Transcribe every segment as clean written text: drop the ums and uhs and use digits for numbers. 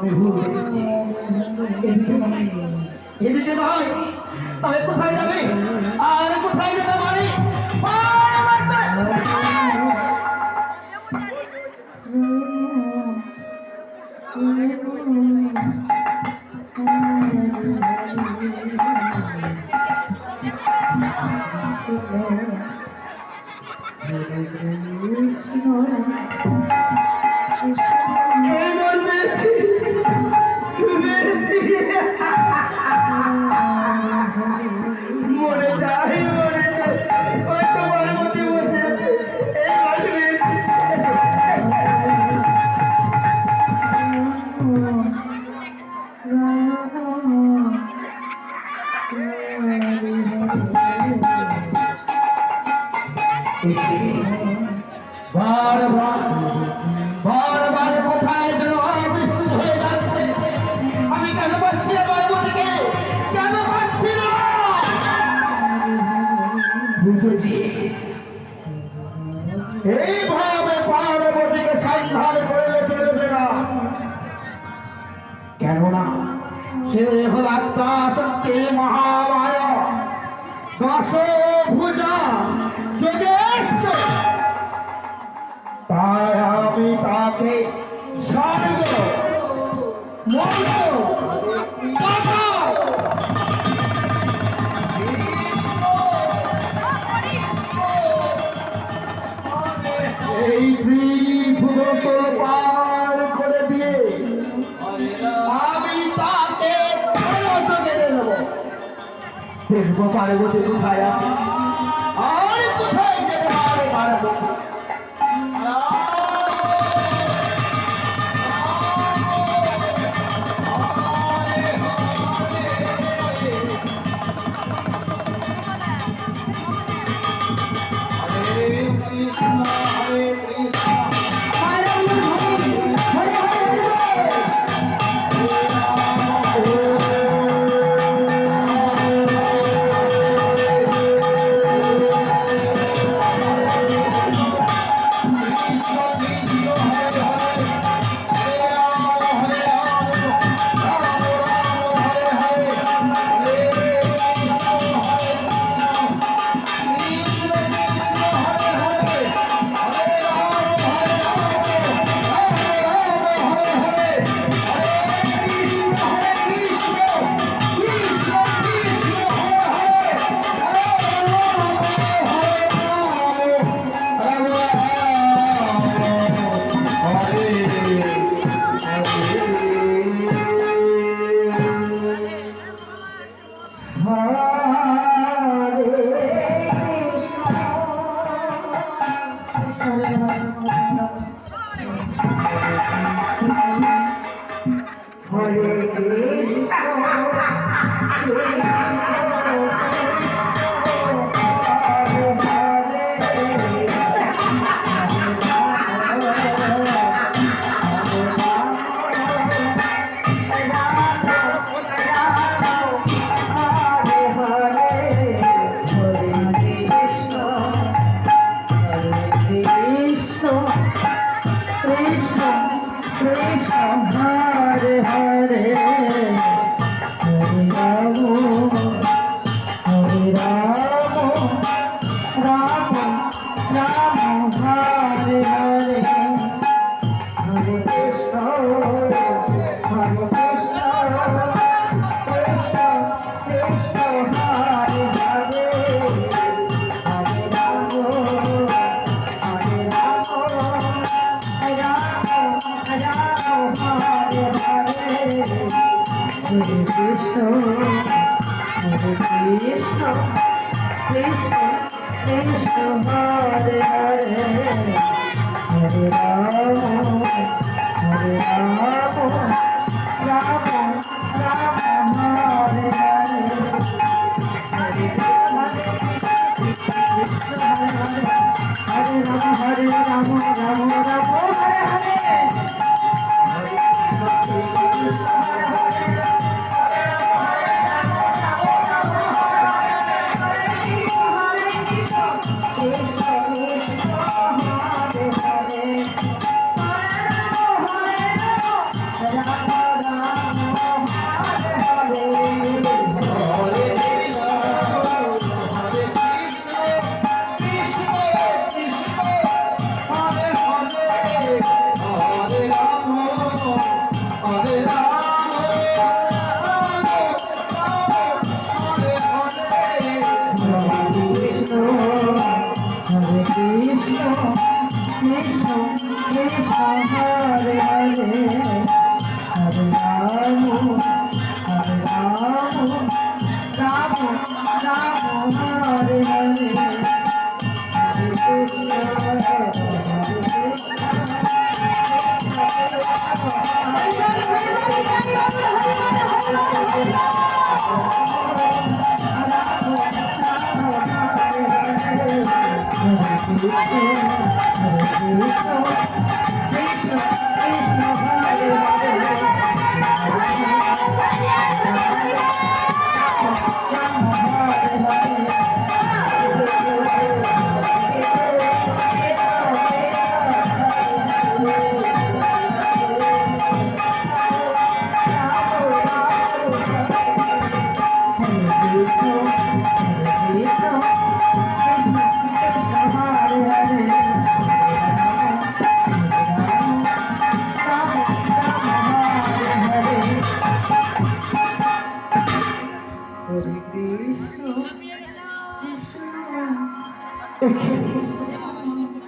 আমি ভুল করেছি। এদিকে নয়, তবে কোথায় যাবে আর কোথায় যেতে পারি? বারবার কোথায় যেন অদৃশ্য হয়ে যাচ্ছে। আমি কেন পাচ্ছি না পার্বতীকে? কেন পাচ্ছি না? বুঝেছি, এইভাবে পার্বতীকে সংহার করলে চলবে না। কেননা সে হল আত্মা শক্তি মহামায়া, দশভুজা যোগেশ্বর। তাই আমি তাকে স্বর্গ এই ত্রিভুবনকে পার করে দিয়ে আমি তাকে চলে দেব। দেখবো পার্বতী কোথায় আছে আর কোথায় যেতে পারে পার্বতী।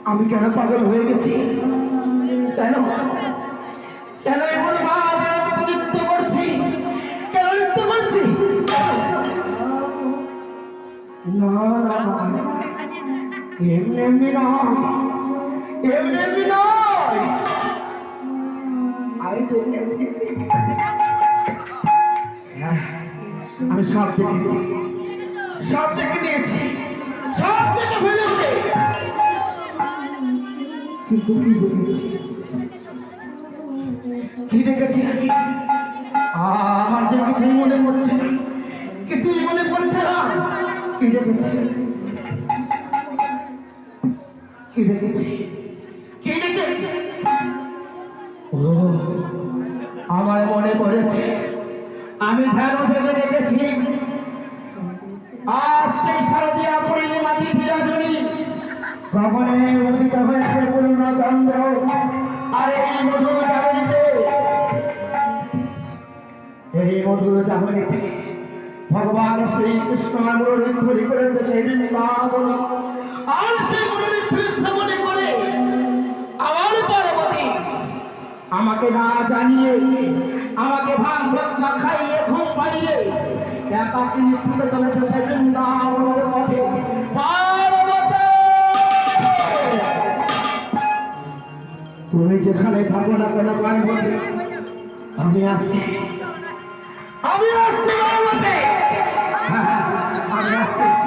আমি কেন পাগল হয়ে গেছি? কেন কেন এমন ভাবে নৃত্য করছি? কেন নৃত্য করছি? না না না, এমনি এমনি নয়, এমনি এমনি নয়। আমি দেখেছি, আমি সব দেখেছি, সব দেখে নিয়েছি, সব দেখে ফেলেছি, কিন্তু কি দেখেছি? কি দেখেছি আমি? আমার যে কিছুই মনে পড়ছে না, কিছুই মনে পড়ছে না। কি দেখেছি? কি দেখেছি? কি দেখেছি? ও, আমার মনে পড়েছে, আমি ধ্যান জেগে দেখেছি। আজ সেই শারদীয়া পূর্ণিমা তিথি রজনী, ভবনে উদিত হয়েছে পূর্ণ চন্দ্র। আর এই মধুর জাগরণীতে ভগবান শ্রীকৃষ্ণ মুরলী করেছে সেই বৃন্দাবন। আর সেই মুরলী শ্রবণে করে আমার পার্বতী আমাকে না জানিয়ে, আমাকে ভাগ ভাগ না খাইয়ে, ঘুম পাড়িয়ে একাকি ছুটে চলেছে সেই বৃন্দাবনের পথে। পার্বতী, তুমি যেখানে থাকো না কেন পার্বতী, আমি আসছি, আমি আসছি পার্বতী, আমি আসছি।